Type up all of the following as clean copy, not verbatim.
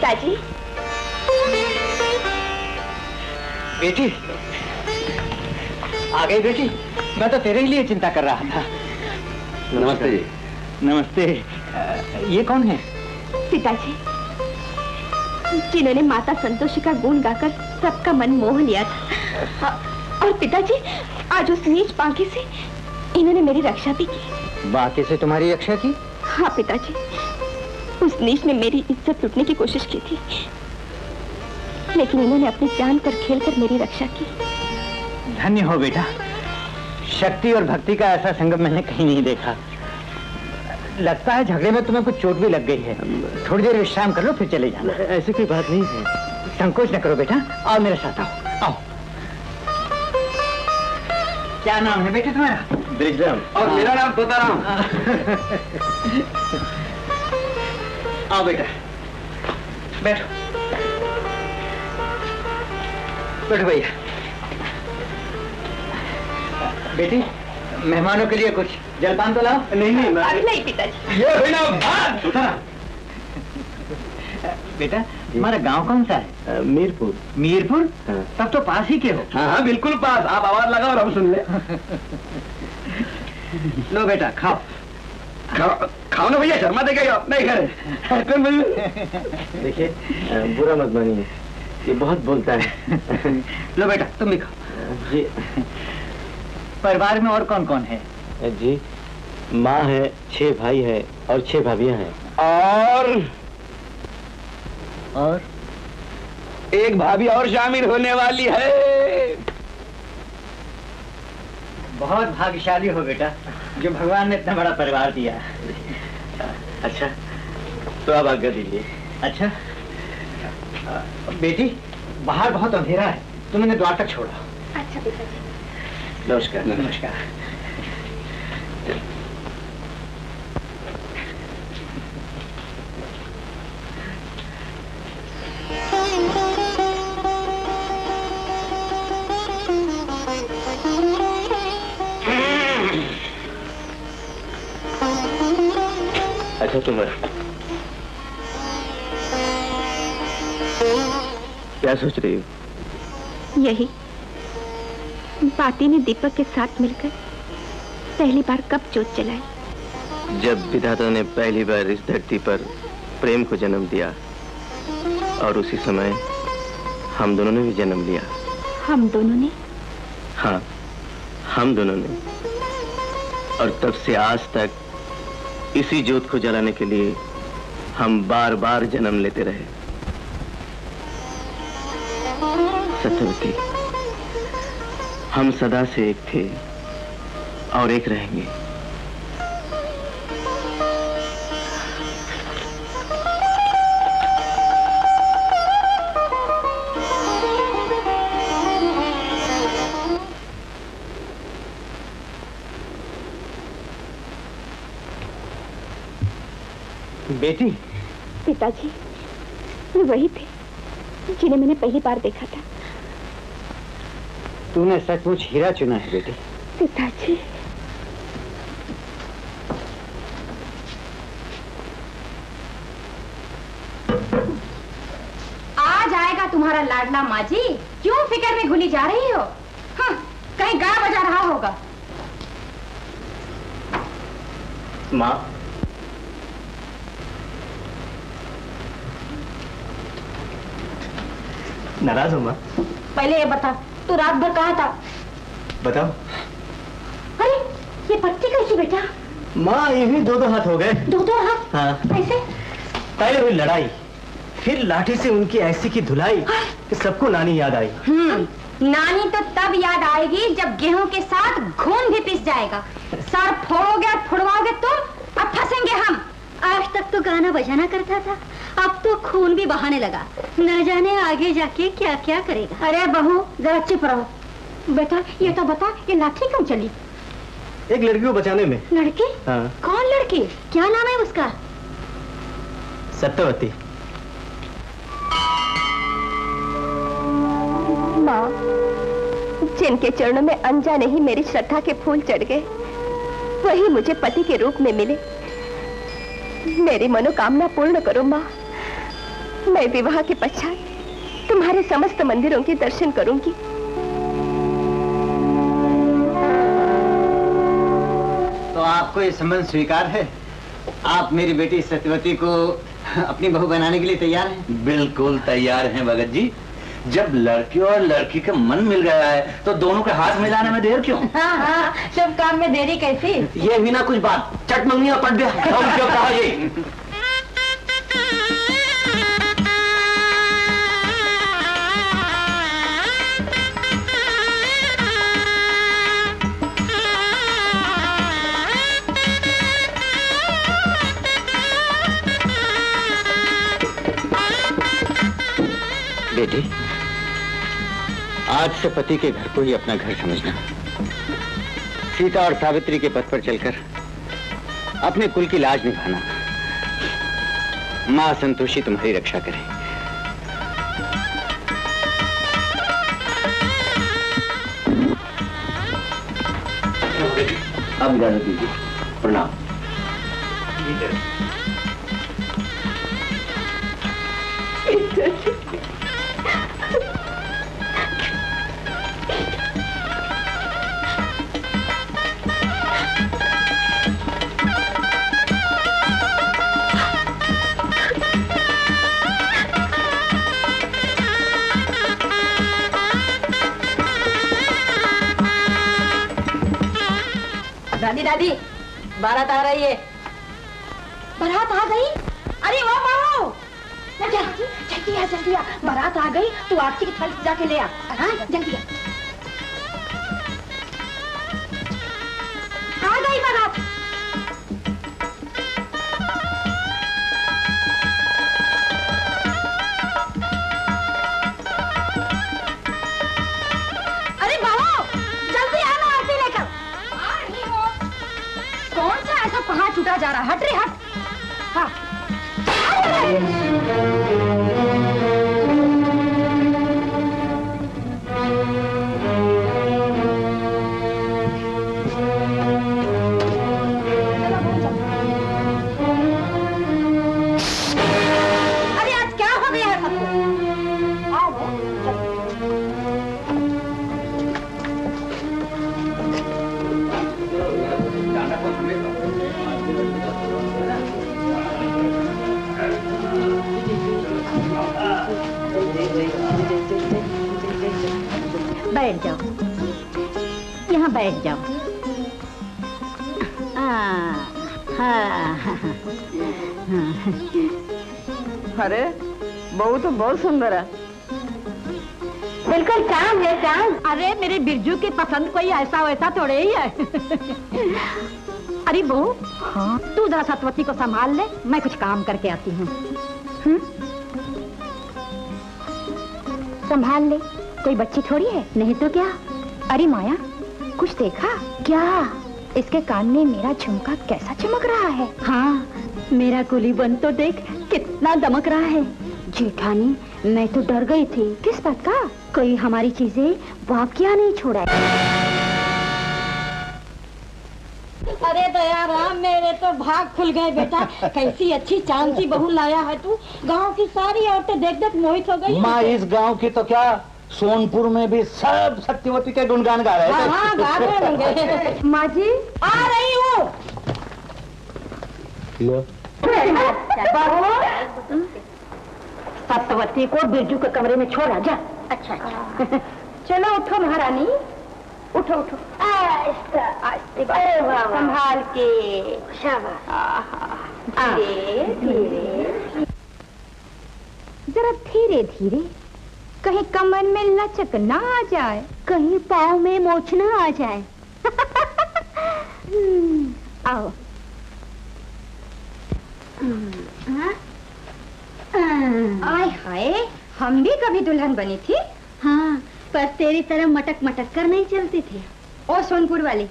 पिताजी। बेटी आ गई बेटी, मैं तो तेरे ही लिए चिंता कर रहा था। नमस्ते जी। नमस्ते। ये कौन है? पिताजी, जिन्होंने माता संतोषी का गुण गाकर सबका मन मोह लिया था। और पिताजी, आज उस नीच बांके से इन्होंने मेरी रक्षा भी की। बांके से तुम्हारी रक्षा की? हाँ पिताजी, उस नीच ने मेरी इज्जत लूटने की कोशिश की थी, लेकिन इन्होंने अपनी जान पर खेलकर मेरी रक्षा की। धन्य हो बेटा, शक्ति और भक्ति का ऐसा संगम मैंने कहीं नहीं देखा। लगता है झगड़े में तुम्हें कुछ चोट भी लग गई है। थोड़ी देर विश्राम कर लो, फिर चले जाना। ऐसी कोई बात नहीं है। संकोच न करो बेटा, आओ मेरे साथ, आओ आओ। क्या नाम है बेटे तुम्हारा? ब्रिजराम। और मेरा नाम तोताराम। आओ बेटा, बैठो बैठो भैया। बेटी, मेहमानों के लिए कुछ जलपान तो लाओ। नहीं नहीं पिताजी। ये भैया बेटा, तुम्हारा गांव कौन सा है? मीरपुर। मीरपुर? हाँ। तब तो पास ही के हो। हाँ बिल्कुल पास। आप आवाज लगाओ और हम सुन ले। लो बेटा, खाओ खाओ ना भैया, शर्मा देगा नहीं करे। देखिए, बुरा मत मानिए, ये बहुत बोलता है। लो बेटा, तुम भी खाओ। जी। परिवार में और कौन कौन है? जी, माँ है, 6 भाई है और 6 भाभियां हैं। और एक भाभी और शामिल होने वाली है। बहुत भाग्यशाली हो बेटा, जो भगवान ने इतना बड़ा परिवार दिया। अच्छा, तो अब आज्ञा दीजिए। अच्छा बेटी, बाहर बहुत अंधेरा है, तुम इन्हें द्वार तक छोड़ो। अच्छा पिताजी। नमस्कार। नमस्कार। अच्छा तुम क्या सोच रही हो? यही, बाती ने दीपक के साथ मिलकर पहली बार कब जोत जलाई। जब विधाता ने पहली बार इस धरती पर प्रेम को जन्म दिया, और उसी समय हम दोनों ने भी जन्म लिया। हम दोनों ने? हाँ, हम दोनों ने। और तब से आज तक इसी जोत को जलाने के लिए हम बार बार जन्म लेते रहे। सत्यवती, हम सदा से एक थे और एक रहेंगे। बेटी। पिताजी, ये वही थे जिन्हें मैंने पहली बार देखा था। तूने सचमुच हीरा चुना है बेटी। पिताजी। आ जाएगा तुम्हारा लाडला माँ जी, क्यों फिक्र में घुली जा रही हो? हाँ, कहीं गा बजा रहा होगा। माँ, नाराज हो माँ? पहले ये बता, तू रात भर कहाँ था? बताओ। अरे, ये पट्टी कैसी बेटा? माँ, यही 2-2 हाथ हो गए। 2-2 हाथ? हाँ। कैसे? पहले हुई लड़ाई, फिर लाठी से उनकी ऐसी की धुलाई कि सबको नानी याद आई। नानी तो तब याद आएगी जब गेहूं के साथ खून भी पिस जाएगा। सर फोड़ोगे और फुड़वाओगे तुम, अब फंसेंगे हम। आज तक तो गाना बजाना करता था, अब तो खून भी बहाने लगा। न जाने आगे जाके क्या क्या करेगा। अरे बहू, जरा चुप रहो। बेटा, ये तो बता, ये लाठी क्यों चली? एक लड़की को बचाने में। लड़की? हाँ। कौन लड़की? क्या नाम है उसका? सत्यवती। माँ, जिनके चरणों में अनजाने ही मेरी श्रद्धा के फूल चढ़ गए, वही मुझे पति के रूप में मिले। मेरी मनोकामना पूर्ण करो माँ, मैं विवाह के पश्चात तुम्हारे समस्त मंदिरों के दर्शन करूंगी। तो आपको ये संबंध स्वीकार है? आप मेरी बेटी सत्यवती को अपनी बहू बनाने के लिए तैयार हैं? बिल्कुल तैयार हैं भगत जी। जब लड़की और लड़की का मन मिल गया है तो दोनों के हाथ मिलाने में देर क्यों? हाँ हाँ, शुभ काम में देरी कैसी? ये भी ना कुछ बात, चट मंगनिया पट गया। हम क्यों कहा ये? बेटी, आज से पति के घर को ही अपना घर समझना। सीता और सावित्री के पथ पर चलकर अपने कुल की लाज निभाना। मां संतोषी तुम्हारी रक्षा करे। अब इजाजत दीजिए। प्रणाम। दादी दादी, बारात आ रही है। बारात आ गई? अरे वाह बहू, जल्दी आ जल्दी आ। बारात आ गई, तू आरती की थाली जाके ले आ। हाँ जल्दी आ गई बारात। अरे बहू जल्दी आना आरती लेकर। कौन सा ऐसा पहाड़ छूटा जा रहा है? हट रे हट। हाँ अरे आज क्या हो गया है सबको? बैठ जाओ, यहाँ बैठ जाओ। अरे बहू तो बहुत सुंदर है। बिल्कुल चांद है चांद। अरे मेरे बिरजू की पसंद कोई ऐसा वैसा थोड़े ही है। अरे बहू, हाँ तू जरा सतवती को संभाल ले, मैं कुछ काम करके आती हूँ। संभाल ले, कोई बच्ची थोड़ी है। नहीं तो क्या। अरे माया, कुछ देखा क्या? इसके कान में मेरा झुमका कैसा चमक रहा है। हाँ, मेरा कुलीबन तो देख कितना दमक रहा है। जेठानी, मैं तो डर गई थी। किस बात का? कोई हमारी चीजें वाकिया नहीं छोड़ा। अरे दया राम, मेरे तो भाग खुल गए बेटा। कैसी अच्छी चांद सी बहू लाया है तू। गांव की सारी औरतें देख देख मोहित हो गई। माँ, इस गांव की तो क्या, सोनपुर में भी सब सत्यवती के गुणगान गा रहे थे। हाँ गा रहे होंगे। माँ जी आ रही हूँ। सत्यवती को बिरजू के कमरे में छोड़ा जा। अच्छा अच्छा। चलो उठो महारानी, उठो उठो। आस्ते आस्ते संभाल के। शाबाश। धीरे धीरे, जरा धीरे धीरे, कहीं कमर में लचक ना आ जाए, कहीं पाँव में मोच ना आ जाए। आओ। आय हाय, हम भी कभी दुल्हन बनी थी। हाँ, पर तेरी तरह मटक मटक कर नहीं चलती थी। ओ सोनपुर वाली,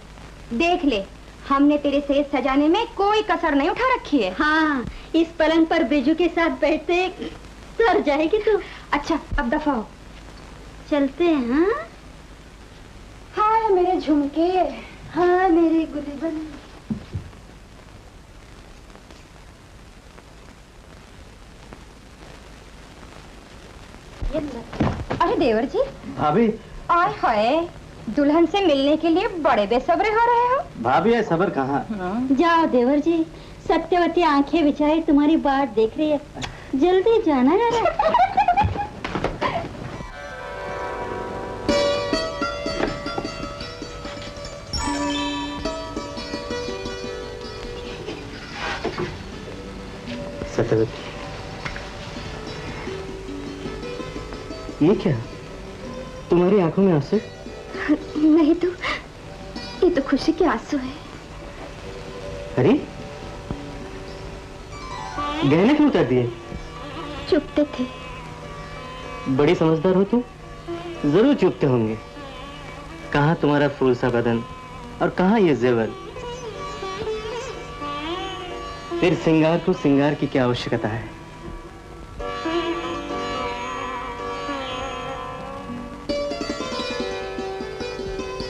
देख ले, हमने तेरे सेज सजाने में कोई कसर नहीं उठा रखी है। हाँ, इस पलंग पर बिरजू के साथ बैठते सर जाएगी तू। अच्छा अब दफा हो, चलते हैं। हाँ, हाय मेरे झुमके, हाँ मेरे गुलीबन। अरे देवर जी। भाभी। आय हाय, दुल्हन से मिलने के लिए बड़े बेसब्रे हो रहे हो। भाभी है सबर कहाँ? जाओ देवर जी, सत्यवती आंखें बिछाए तुम्हारी बाट देख रही है, जल्दी जाना जरा। सत्यवती, ये क्या? तुम्हारी आंखों में आंसू? नहीं तो, ये तो खुशी के आंसू है। अरे गहने क्यों उतार दिए? चुपते थे। बड़ी समझदार हो तुम, जरूर चुपते होंगे। कहाँ तुम्हारा फूल सा बदन और कहाँ ये जेवर? फिर सिंगार को सिंगार की क्या आवश्यकता है?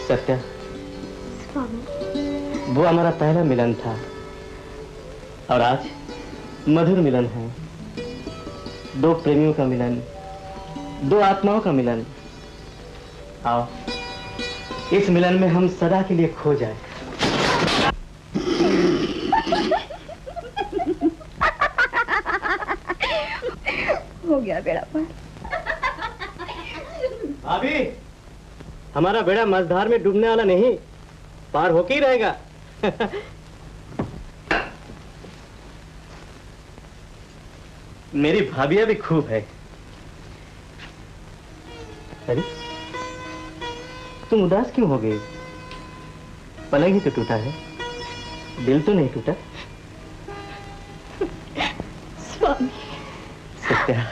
सत्या, वो हमारा पहला मिलन था और आज मधुर मिलन है। दो प्रेमियों का मिलन, दो आत्माओं का मिलन। आओ, इस मिलन में हम सदा के लिए खो जाए। हो गया बेड़ा पार। भाभी, हमारा बेड़ा मझधार में डूबने वाला नहीं, पार होके ही रहेगा। मेरी भाभियां भी खूब है। अरे तुम उदास क्यों हो गई? पलंग ही तो टूटा है, दिल तो नहीं टूटा। स्वामी। सत्या,